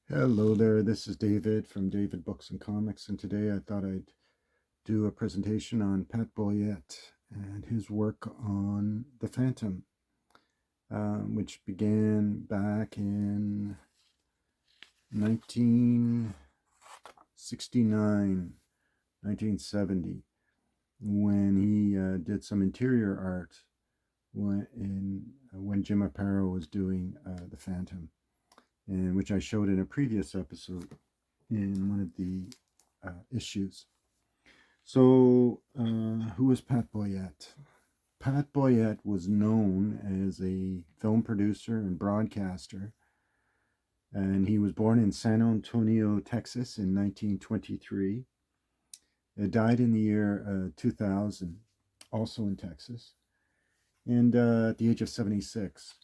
Hello there, this is David from David Books and Comics, and today I thought I'd do a presentation on Pat Boyette and his work on The Phantom, which began back in 1969, 1970, when he did some interior art when Jim Aparo was doing The Phantom, and which I showed in a previous episode in one of the issues. So, who was Pat Boyette? Pat Boyette was known as a film producer and broadcaster, and he was born in San Antonio, Texas in 1923. He died in the year 2000, also in Texas, and at the age of 76.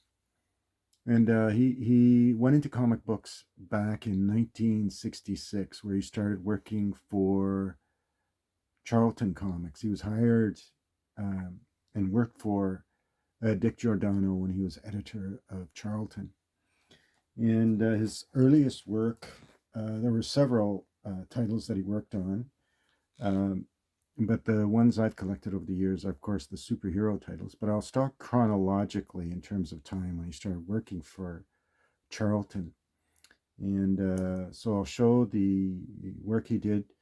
And he went into comic books back in 1966, where he started working for Charlton Comics. He was hired and worked for Dick Giordano when he was editor of Charlton. And his earliest work, there were several titles that he worked on, but the ones I've collected over the years are, of course, the superhero titles. But I'll start chronologically in terms of time when he started working for Charlton. And so I'll show the work he did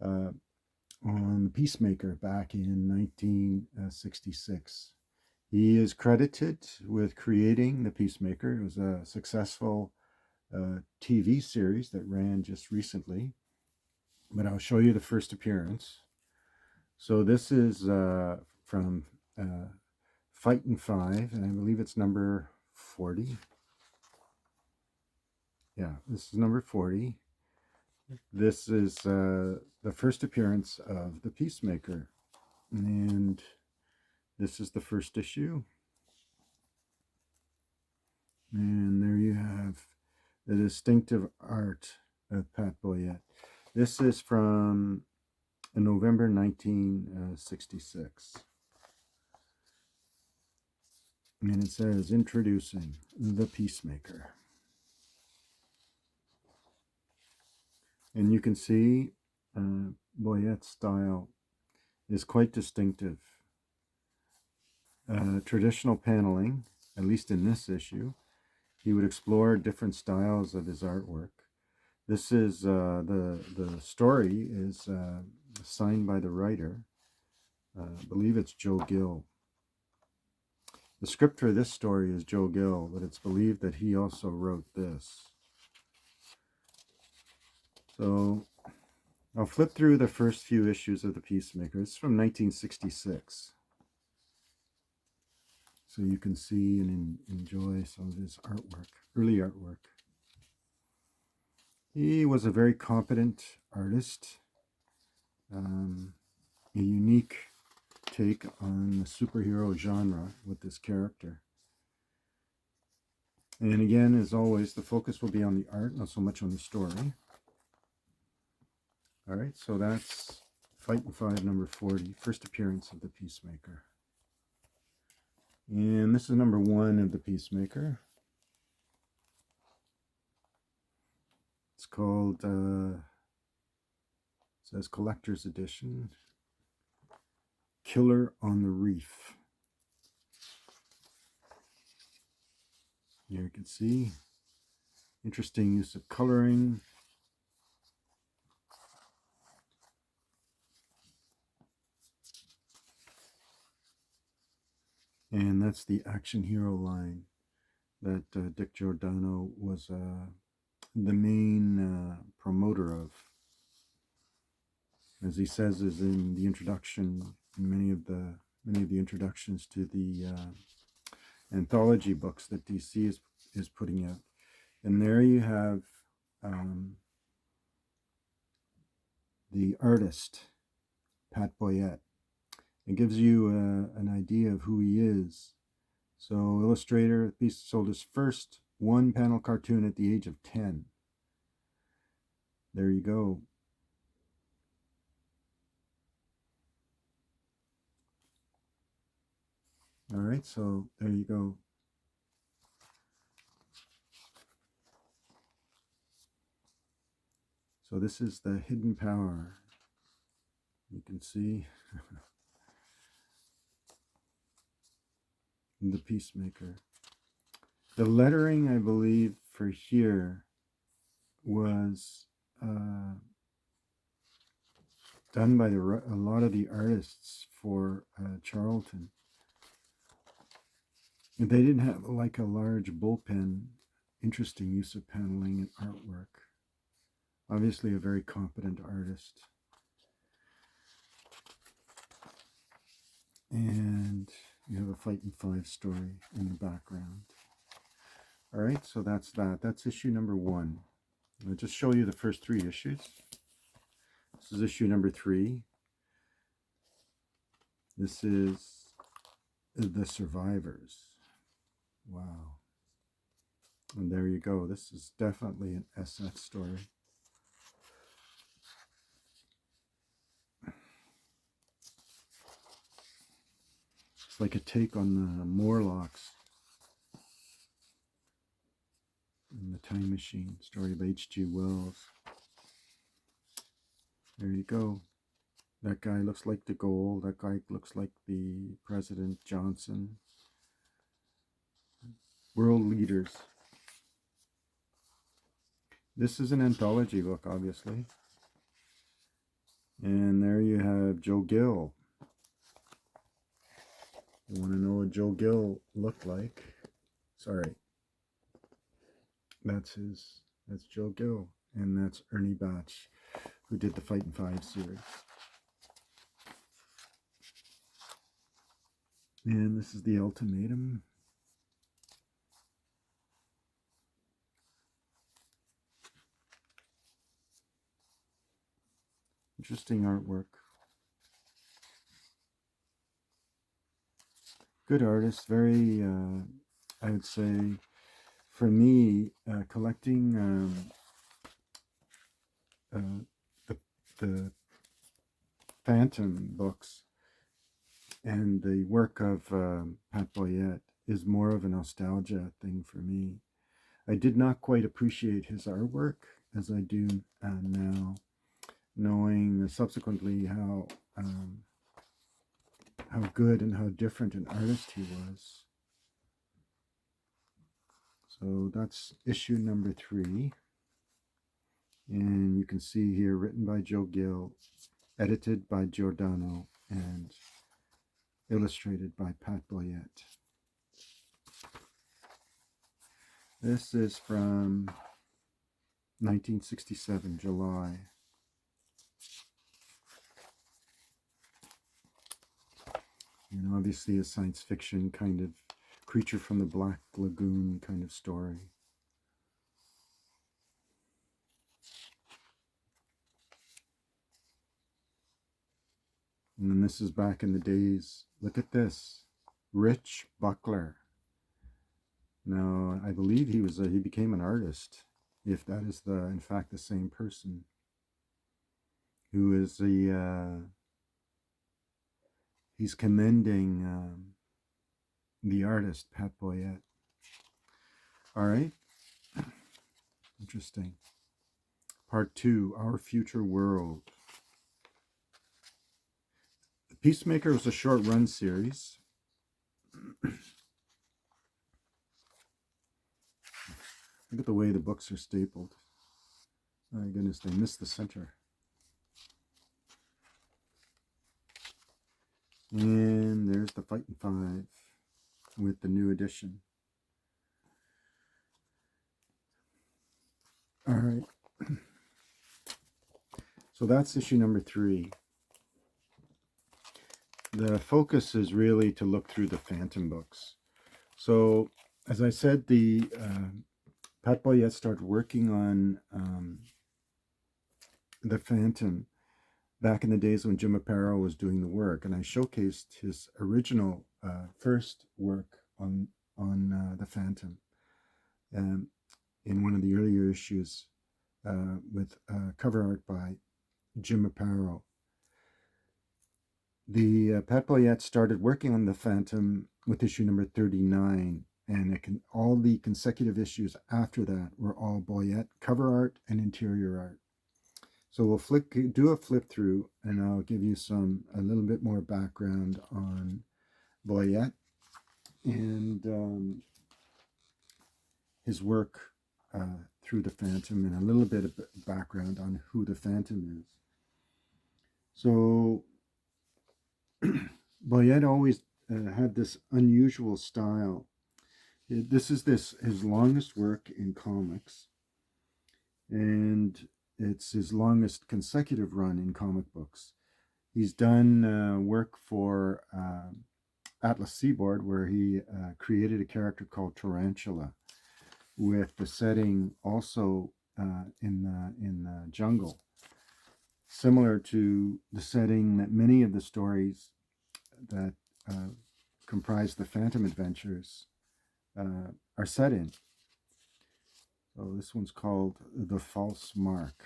on Peacemaker back in 1966. He is credited with creating the Peacemaker. It was a successful TV series that ran just recently, but I'll show you the first appearance. So this is from Fightin' Five, and I believe it's number 40. Yeah, this is number 40. This is the first appearance of the Peacemaker, and this is the first issue. And there you have the distinctive art of Pat Boyette. This is from November 1966. And it says, introducing the Peacemaker. And you can see Boyette's style is quite distinctive. Traditional paneling, at least in this issue, he would explore different styles of his artwork. This is the story is signed by the writer. I believe it's Joe Gill. The script for this story is Joe Gill, but it's believed that he also wrote this. So I'll flip through the first few issues of The Peacemaker. It's from 1966. So you can see and enjoy some of his artwork, early artwork. He was a very competent artist, a unique take on the superhero genre with this character. And again, as always, the focus will be on the art, not so much on the story. All right, so that's Fightin' Five, number 40, first appearance of the Peacemaker. And this is number 1 of the Peacemaker. It's called, it says Collector's Edition, Killer on the Reef. Here you can see, interesting use of coloring. And that's the action hero line that Dick Giordano was the main promoter of. As he says, is in the introduction, many of the introductions to the anthology books that DC is putting out. And there you have the artist, Pat Boyette. It gives you an idea of who he is. So, illustrator, sold his first one-panel cartoon at the age of 10. There you go. All right, so there you go. So this is the hidden power. You can see the Peacemaker. The lettering, I believe, for here was done by a lot of the artists for Charlton. And they didn't have like a large bullpen. Interesting use of paneling and artwork. Obviously a very competent artist. And you have a Fightin' Five story in the background. All right, so that's that. That's issue number 1. I'll just show you the first 3 issues. This is issue number 3. This is The Survivors. Wow. And there you go. This is definitely an SF story. It's like a take on the Morlocks in The Time Machine, story of H.G. Wells. There you go. That guy looks like de Gaulle. That guy looks like the President Johnson. World leaders. This is an anthology book, obviously. And there you have Joe Gill. You want to know what Joe Gill looked like? Sorry. That's Joe Gill. And that's Ernie Batch, who did the Fightin' Five series. And this is the Ultimatum. Interesting artwork. Good artist. Very, I would say, for me, collecting the Phantom books and the work of Pat Boyette is more of a nostalgia thing for me. I did not quite appreciate his artwork as I do now, knowing subsequently how good and how different an artist he was. So that's issue number 3. And you can see here, written by Joe Gill, edited by Giordano, and illustrated by Pat Boyette. This is from 1967, July. And obviously a science fiction kind of creature from the Black Lagoon kind of story. And then this is back in the days. Look at this. Rich Buckler. Now, I believe he became an artist, if that is in fact the same person, who is he's commending the artist, Pat Boyette. All right. Interesting. Part 2, Our Future World. The Peacemaker was a short run series. Look at the way the books are stapled. My goodness, they missed the center. And there's the Fightin' Five with the new edition. All right. So that's issue number 3. The focus is really to look through the Phantom books. So, as I said, the Pat Boyette started working on the Phantom back in the days when Jim Aparo was doing the work, and I showcased his original first work on the Phantom in one of the earlier issues with cover art by Jim Aparo. The Pat Boyette started working on the Phantom with issue number 39, and all the consecutive issues after that were all Boyette cover art and interior art. So we'll do a flip through, and I'll give you a little bit more background on Boyette and his work through the Phantom, and a little bit of background on who the Phantom is. So Boyette always had this unusual style. This is his longest work in comics, and it's his longest consecutive run in comic books. He's done work for Atlas Seaboard, where he created a character called Tarantula, with the setting also in the jungle, similar to the setting that many of the stories that comprise the Phantom Adventures are set in. So this one's called The False Mark.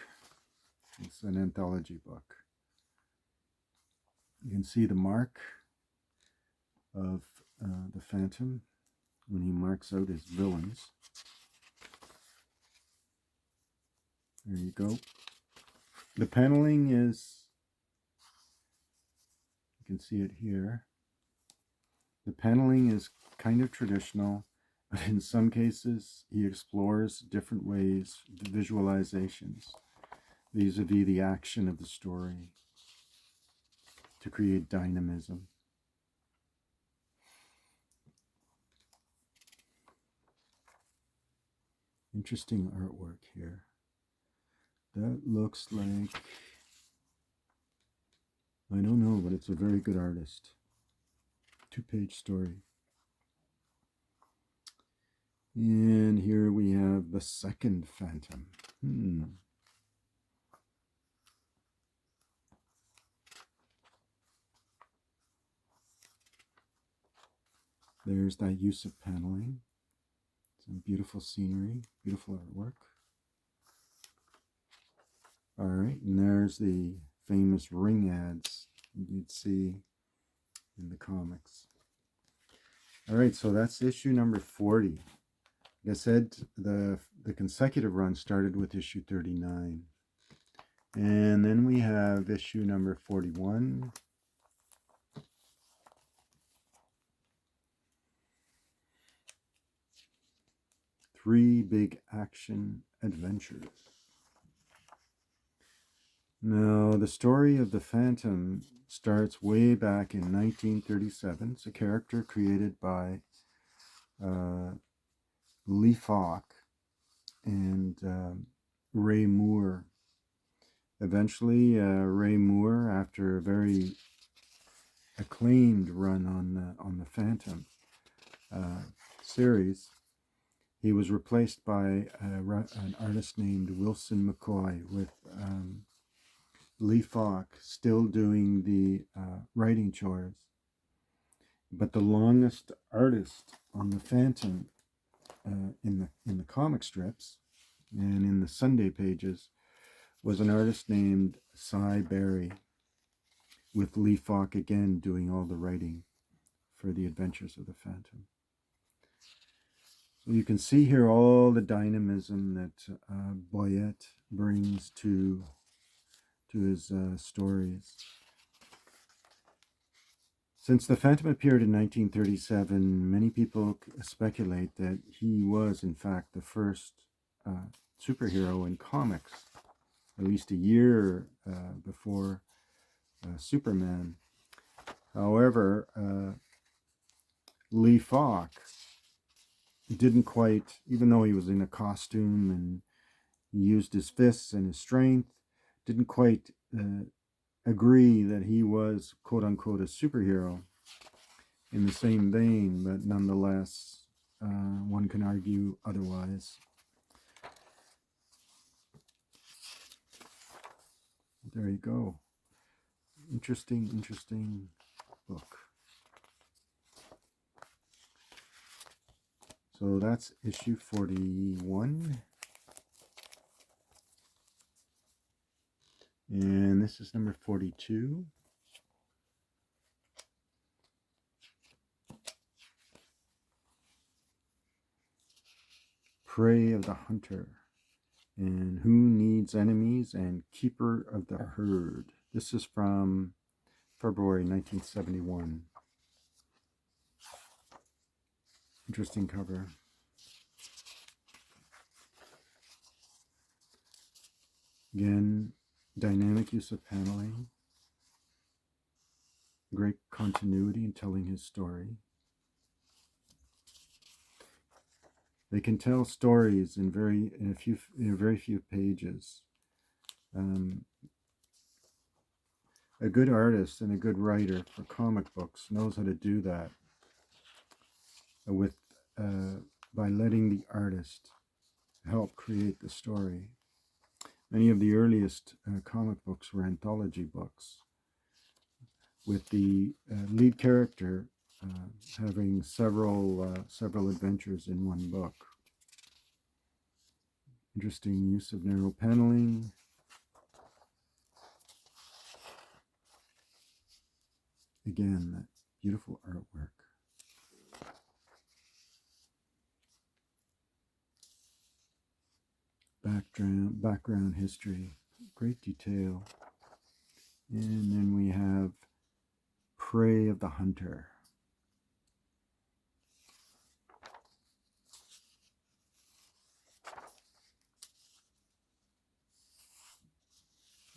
It's an anthology book. You can see the mark of the Phantom when he marks out his villains. There you go. The paneling is, you can see it here. The paneling is kind of traditional, but in some cases he explores different ways, the visualizations, vis-a-vis the action of the story, to create dynamism. Interesting artwork here. That looks like, I don't know, but it's a very good artist. 2-page story. And here we have the second Phantom. There's that use of paneling. Some beautiful scenery, beautiful artwork. All right, and there's the famous ring ads you'd see in the comics. All right, so that's issue number 40. Like I said, the consecutive run started with issue 39. And then we have issue number 41. Three Big Action Adventures. Now, the story of the Phantom starts way back in 1937. It's a character created by Lee Falk and Ray Moore. Eventually, Ray Moore, after a very acclaimed run on the Phantom series, he was replaced by an artist named Wilson McCoy, with Lee Falk still doing the writing chores. But the longest artist on the Phantom in the comic strips and in the Sunday pages was an artist named Cy Berry, with Lee Falk again doing all the writing for the Adventures of the Phantom. So you can see here all the dynamism that Boyette brings to his stories. Since the Phantom appeared in 1937, many people speculate that he was, in fact, the first superhero in comics, at least a year before Superman. However, Lee Falk didn't quite, even though he was in a costume and he used his fists and his strength, didn't quite agree that he was, quote-unquote, a superhero in the same vein, but nonetheless, one can argue otherwise. There you go. Interesting book. So that's issue 41. And this is number 42. Prey of the Hunter. And who Needs Enemies and Keeper of the Herd. This is from February 1971. Interesting cover. Again, dynamic use of paneling. Great continuity in telling his story. They can tell stories in very few pages. A good artist and a good writer for comic books knows how to do that with by letting the artist help create the story. Many of the earliest comic books were anthology books, with the lead character having several adventures in one book. Interesting use of narrow paneling. Again, that beautiful artwork. Background history, great detail. And then we have Prey of the Hunter.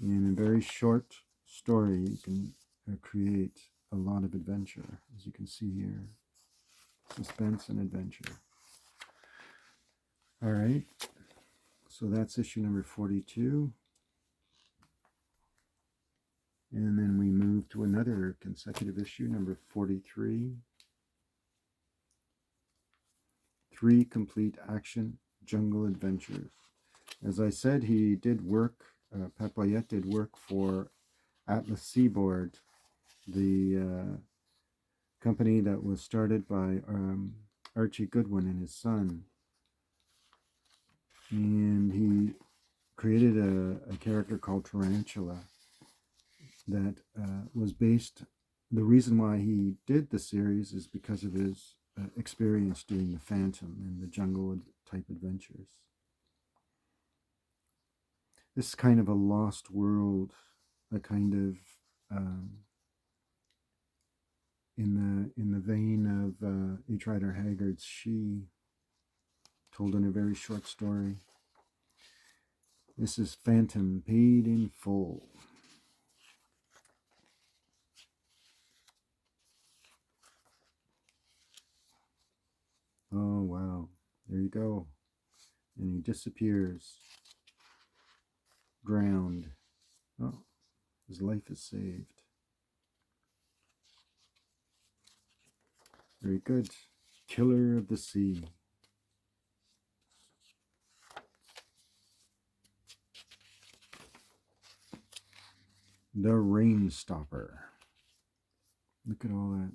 In a very short story, you can create a lot of adventure, as you can see here. Suspense and adventure. All right, so that's issue number 42. And then we move to another consecutive issue, number 43. 3 complete action jungle adventures. As I said, he did work, Pat Boyette did work for Atlas Seaboard, the company that was started by Archie Goodwin and his son. And he created a character called Tarantula that was based, the reason why he did the series is because of his experience doing the Phantom and the jungle type adventures. This is kind of a lost world, a kind of in the vein of H. Rider Haggard's She, told in a very short story. This is Phantom Paid in Full. Oh wow, there you go. And he disappears. Drowned. Oh, his life is saved. Very good. Killer of the Sea. The Rain Stopper. Look at all that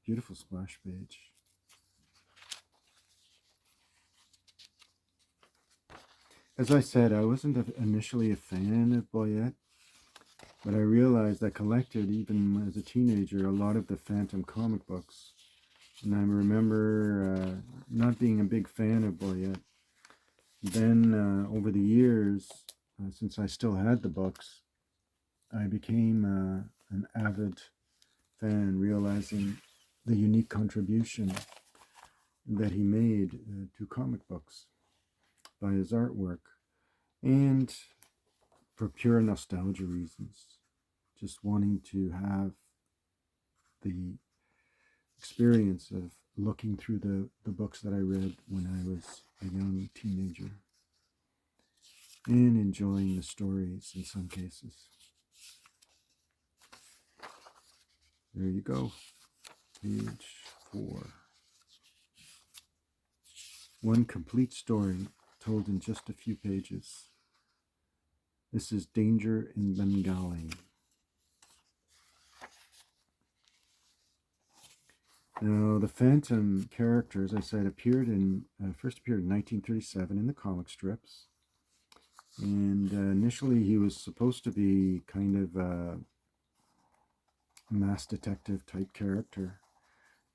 beautiful splash page. As I said, I wasn't initially a fan of Boyette, but I realized I collected, even as a teenager, a lot of the Phantom comic books. And I remember not being a big fan of Boyette. Then, over the years, since I still had the books, I became an avid fan, realizing the unique contribution that he made to comic books by his artwork, and for pure nostalgia reasons, just wanting to have the experience of looking through the books that I read when I was a young teenager and enjoying the stories in some cases. There you go, page 4. One complete story told in just a few pages. This is Danger in Bengali. Now, the Phantom character, as I said, first appeared in 1937 in the comic strips. And initially he was supposed to be kind of a mass detective type character.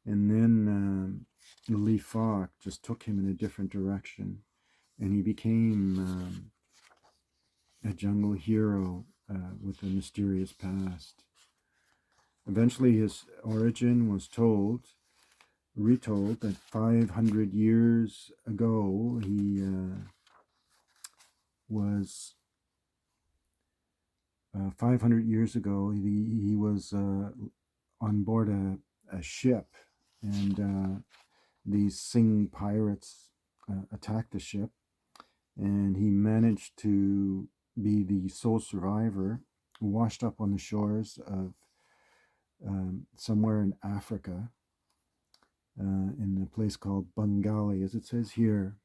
And then Lee Falk just took him in a different direction. And he became a jungle hero with a mysterious past. Eventually, his origin was retold that 500 years ago he was 500 years ago he was on board a ship, and these Sing pirates attacked the ship, and he managed to be the sole survivor, washed up on the shores of somewhere in Africa, in a place called Bengali, as it says here.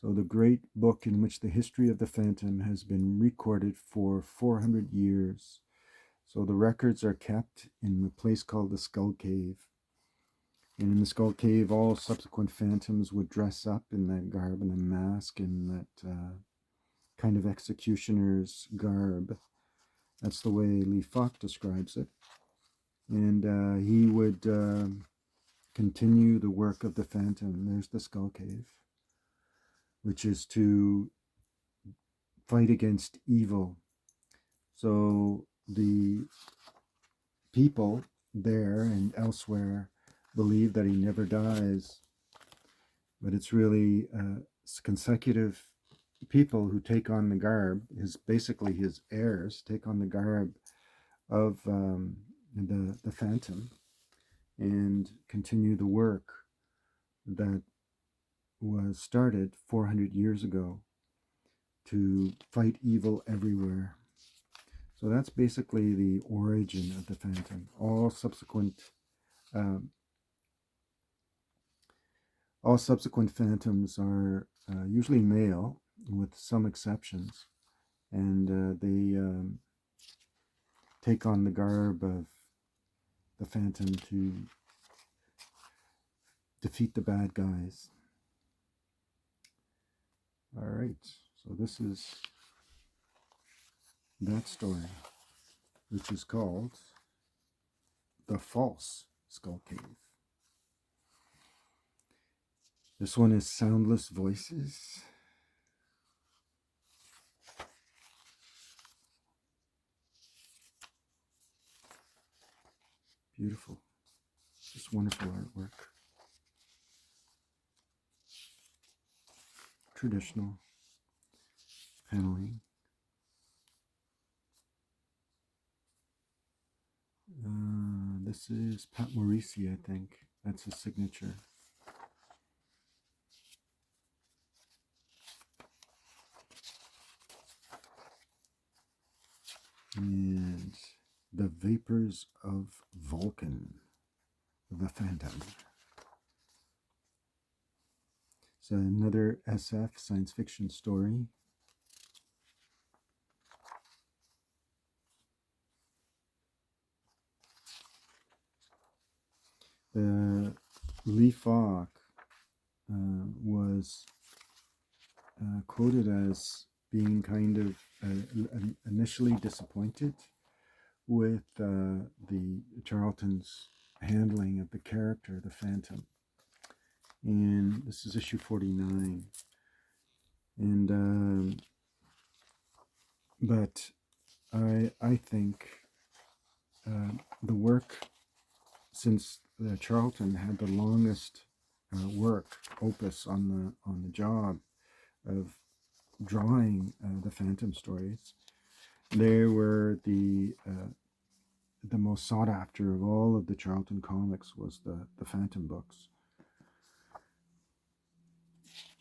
So the great book in which the history of the Phantom has been recorded for 400 years. So the records are kept in a place called the Skull Cave. And in the Skull Cave, all subsequent phantoms would dress up in that garb and a mask and that kind of executioner's garb. That's the way Lee Falk describes it. And he would continue the work of the Phantom. There's the Skull Cave, which is to fight against evil. So the people there and elsewhere believe that he never dies, but it's really consecutive people who take on the garb, basically his heirs, take on the garb of the Phantom and continue the work that was started 400 years ago to fight evil everywhere. So that's basically the origin of the Phantom. All subsequent phantoms are usually male, with some exceptions, and they take on the garb of the Phantom to defeat the bad guys. All right, so this is that story, which is called The False Skull Cave. This one is Soundless Voices. Beautiful. Just wonderful artwork. Traditional paneling. This is Pat Boyette, I think. That's his signature. And The Vapors of Vulcan, The Phantom. So another SF science fiction story. Lee Falk was quoted as being kind of initially disappointed with the Charlton's handling of the character, the Phantom. And this is issue 49. And but I think the work, since Charlton had the longest opus on the job of drawing the Phantom stories, they were the most sought after of all of the Charlton comics was the Phantom books.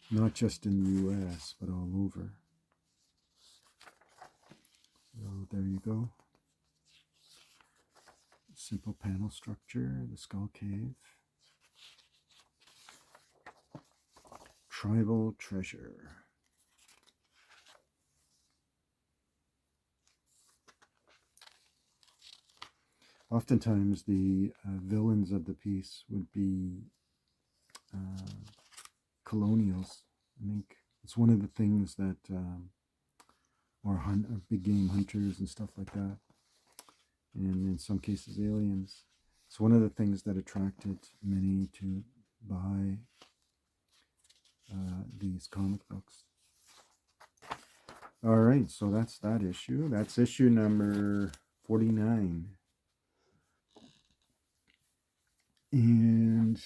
Not just in the US, but all over. So there you go. Simple panel structure, the Skull Cave. Tribal Treasure. Oftentimes the villains of the piece would be colonials. I think it's one of the things that, or big game hunters and stuff like that, and in some cases aliens. It's one of the things that attracted many to buy these comic books. All right, so that's that issue. That's issue number 49. And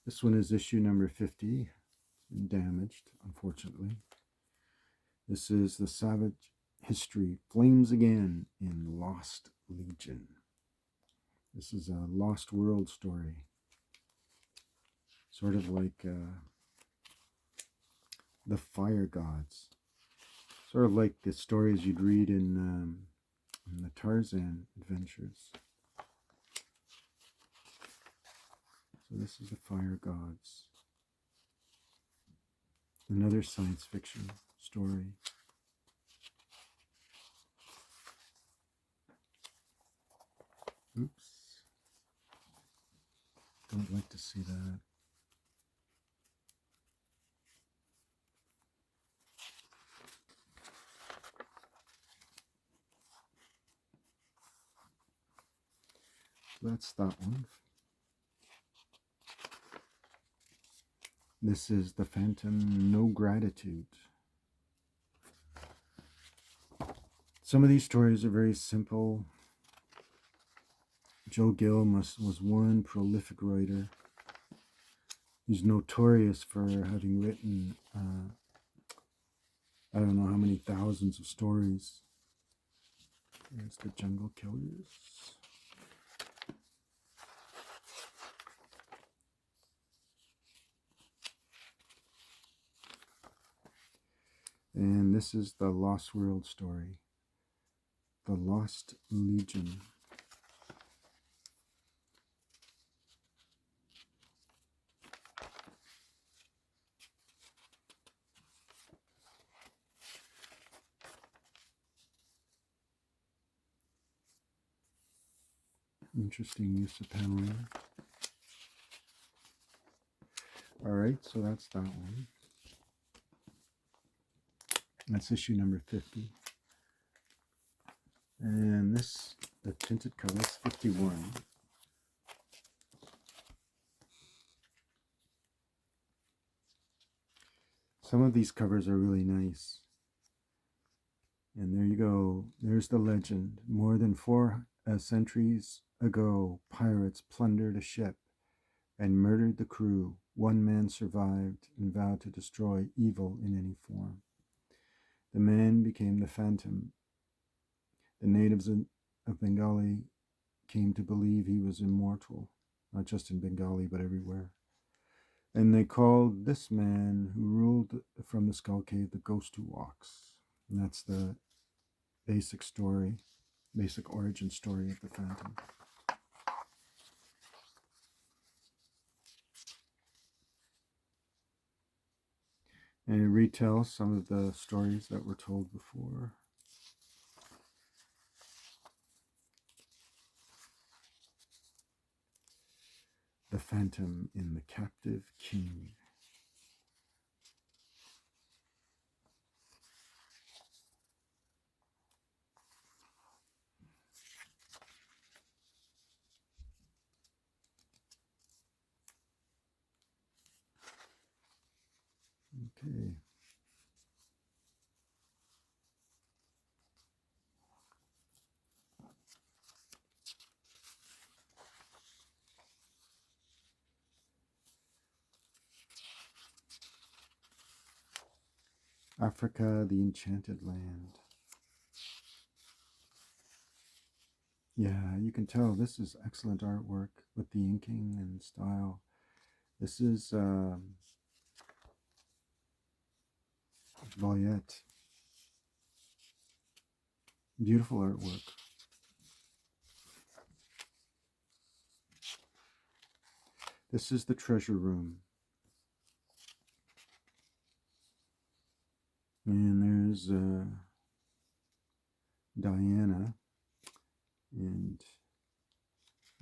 this one is issue number 50, damaged, unfortunately. This is The Savage History Flames Again in Lost Legion. This is a Lost World story. Sort of like the Fire Gods. Sort of like the stories you'd read in the Tarzan adventures. So this is the Fire Gods. Another science fiction story. Oops. Don't like to see that. That's that one. This is The Phantom, No Gratitude. Some of these stories are very simple. Joe Gill was one prolific writer. He's notorious for having written, I don't know how many thousands of stories. There's the Jungle Killers. And this is the Lost World story. The Lost Legion. Interesting use of paneling. All right, so that's that one. That's issue number 50. And this, the tinted cover, is 51. Some of these covers are really nice. And there you go. There's the legend. More than 4 centuries ago, pirates plundered a ship and murdered the crew. One man survived and vowed to destroy evil in any form. The man became the Phantom. The natives of Bengali came to believe he was immortal, not just in Bengali, but everywhere. And they called this man who ruled from the Skull Cave the Ghost Who Walks. And that's the basic story, basic origin story of the Phantom. And it retells some of the stories that were told before. The Phantom in the Captive King. Okay. Africa, the Enchanted Land. Yeah, you can tell this is excellent artwork with the inking and style. This is Boyette. Beautiful artwork. This is the treasure room. And there's Diana and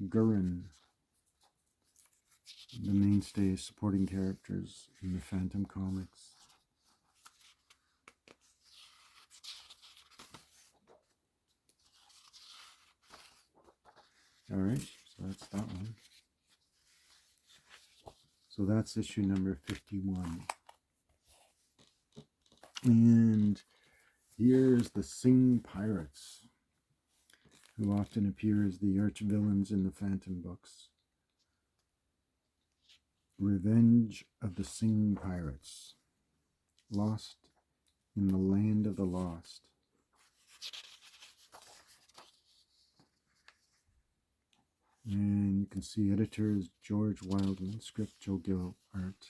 Gurren, the mainstay supporting characters in the Phantom comics. All right, so that's that one. So that's issue number 51. And here's the Sing Pirates, who often appear as the arch-villains in the Phantom books. Revenge of the Sing Pirates. Lost in the Land of the Lost. And you can see editors George Wildman, script Joe Gill, art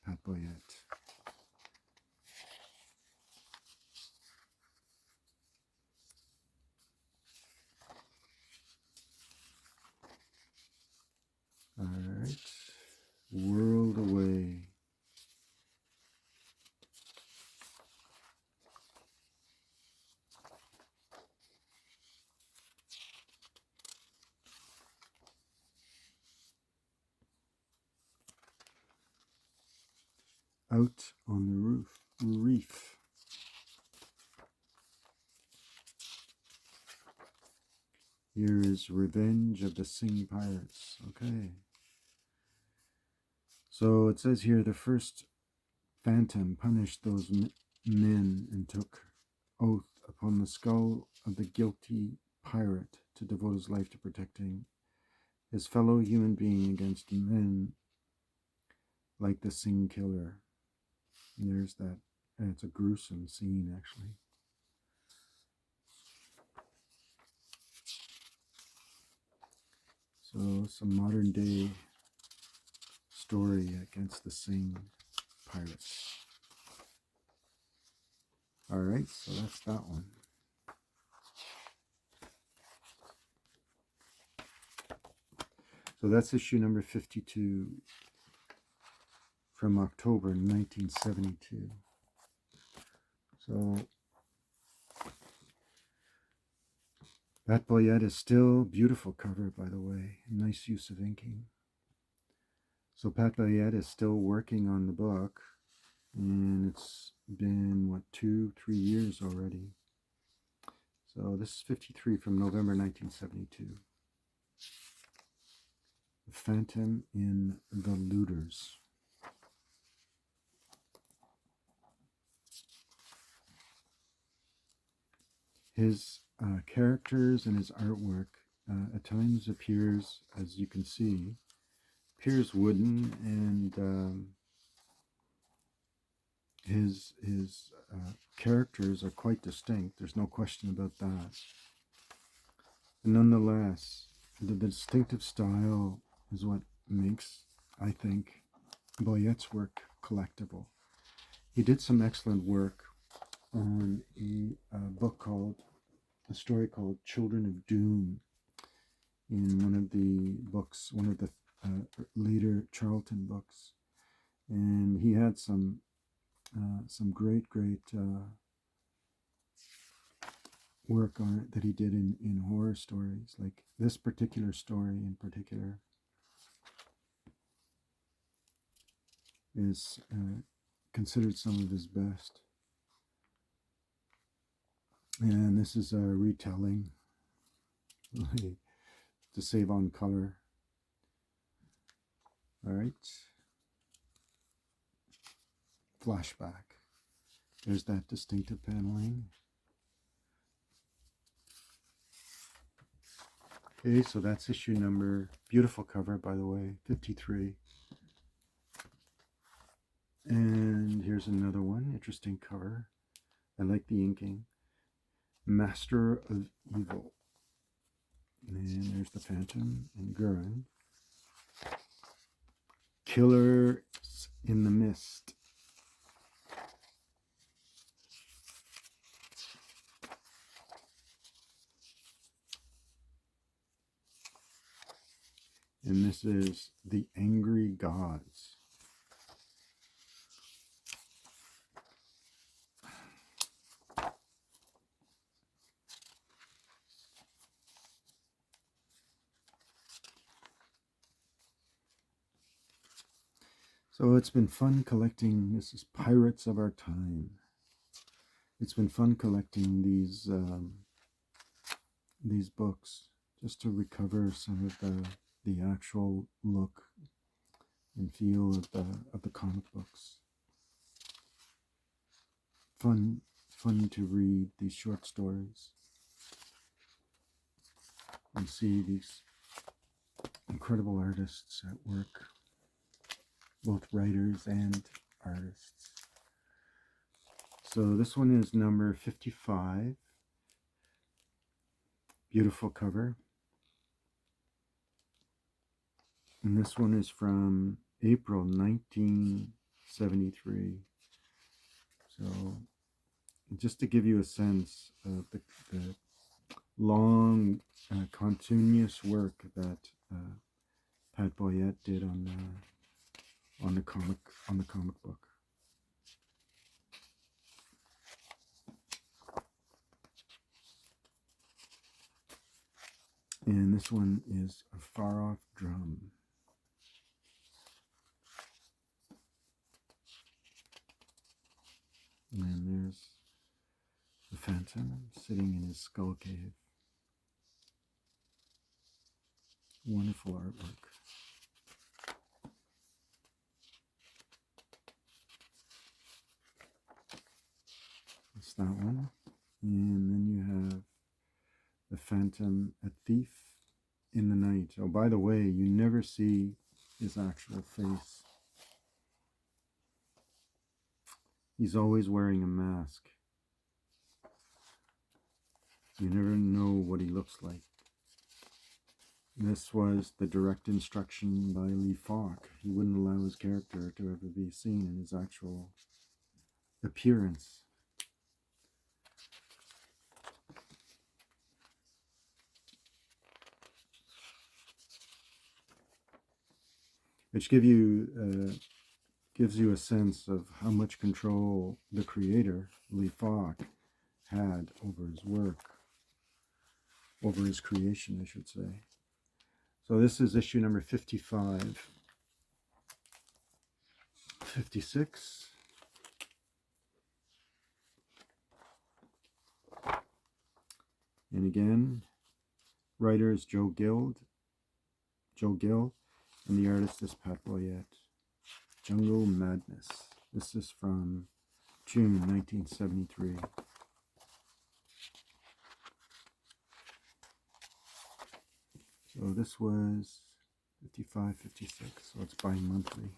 Pat Boyette. All right, World Away. Out on the reef. Here is Revenge of the Sing Pirates. Okay. So it says here, the first Phantom punished those men and took oath upon the skull of the guilty pirate to devote his life to protecting his fellow human being against men like the Sing Killer. And there's that, and it's a gruesome scene actually. So some modern day story against the Sing Pirates. All right, so that's that one. So that's issue number 52 from October 1972. So Pat Boyette is still beautiful cover, by the way. Nice use of inking. So Pat Boyette is still working on the book, and it's been, what, 2-3 years already. So this is 53 from November 1972. The Phantom in the Looters. His characters and his artwork at times appears, as you can see, appears wooden, and his characters are quite distinct. There's no question about that. And nonetheless, the distinctive style is what makes, I think, Boyette's work collectible. He did some excellent work on a story called Children of Doom in one of the books, one of the later Charlton books. And he had some great work on it that he did in horror stories, like this particular story in particular is considered some of his best. And this is a retelling to save on color. All right. Flashback. There's that distinctive paneling. Okay, so that's issue number, beautiful cover, by the way, 53. And here's another one, interesting cover. I like the inking. Master of Evil. And there's the Phantom and Gurren. Killers in the Mist. And this is The Angry Gods. So it's been fun collecting. This is Pirates of Our Time. It's been fun collecting these books, just to recover some of the actual look and feel of the comic books. fun to read these short stories and see these incredible artists at work, both writers and artists. So this one is number 55. Beautiful cover. And this one is from April 1973. So just to give you a sense of the long, continuous work that Pat Boyette did on the comic book. And this one is A Far Off Drum. And then there's the Phantom sitting in his skull cave. Wonderful artwork. That's that one. And then you have the Phantom, a thief in the night. Oh, by the way, you never see his actual face. He's always wearing a mask. You never know what he looks like. This was the direct instruction by Lee Falk. He wouldn't allow his character to ever be seen in his actual appearance. Which gives you a sense of how much control the creator, Lee Falk, had over his work, over his creation, I should say. So this is issue number 55. 56. And again, writer is Joe Gill, and the artist is Pat Boyette. Jungle Madness. This is from June 1973. So this was 55, 56, so it's bi-monthly.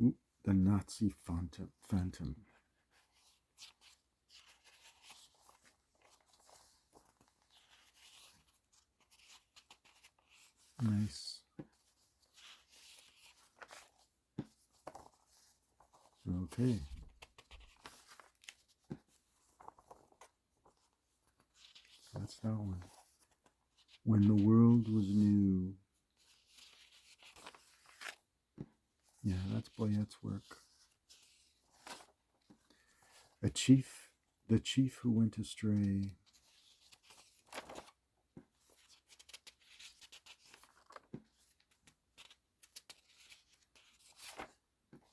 Ooh, the Nazi Phantom. Nice. Okay. That's that one. When the World Was New. Yeah, that's Boyette's work. The chief who went astray.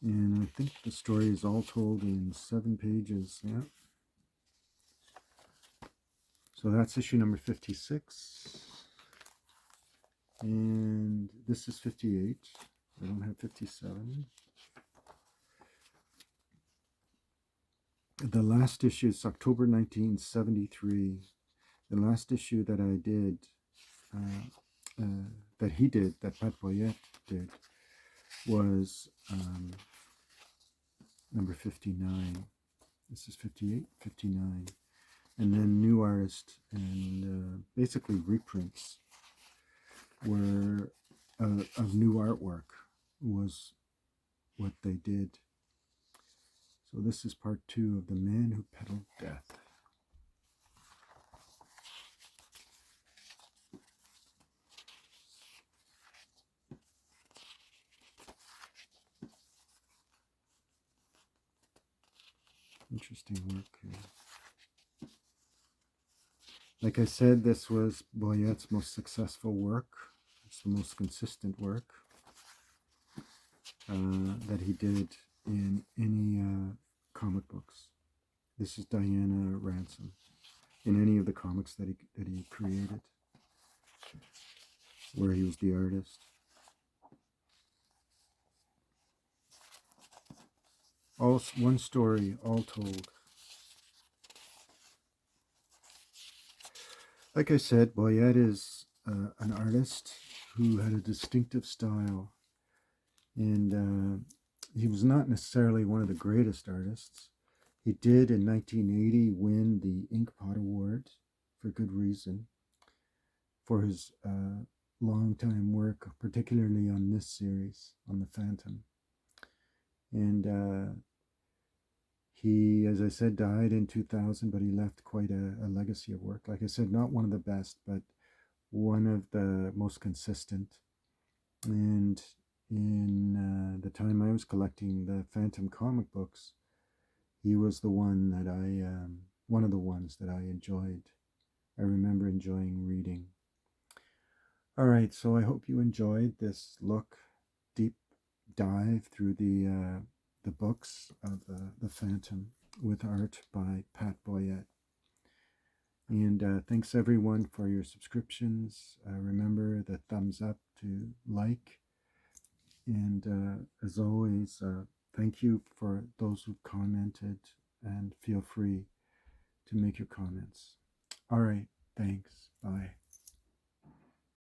And I think the story is all told in 7 pages. Yeah. So that's issue number 56. And this is 58. I don't have 57. The last issue is October 1973. The last issue that I did, that Pat Boyette did, was number 59. This is 58, 59. And then new artist and basically reprints were of new artwork was what they did. So this is part 2 of The Man Who Peddled Death. Interesting work here. Like I said, this was Boyette's most successful work. It's the most consistent work that he did in any comic books. This is Diana Ransom in any of the comics that he created, where he was the artist. All one story, all told. Like I said, Boyette is an artist who had a distinctive style, and he was not necessarily one of the greatest artists. He did in 1980 win the Inkpot Award for good reason for his long time work, particularly on this series, on The Phantom. And he, as I said, died in 2000, but he left quite a legacy of work. Like I said, not one of the best, but one of the most consistent. And in the time I was collecting the Phantom comic books, he was the one that one of the ones that I enjoyed. I remember enjoying reading. All right, so I hope you enjoyed this deep dive through the books of the Phantom with art by Pat Boyette. And thanks everyone for your subscriptions. Remember the thumbs up to like. And as always, thank you for those who commented, and feel free to make your comments. All right, thanks. Bye.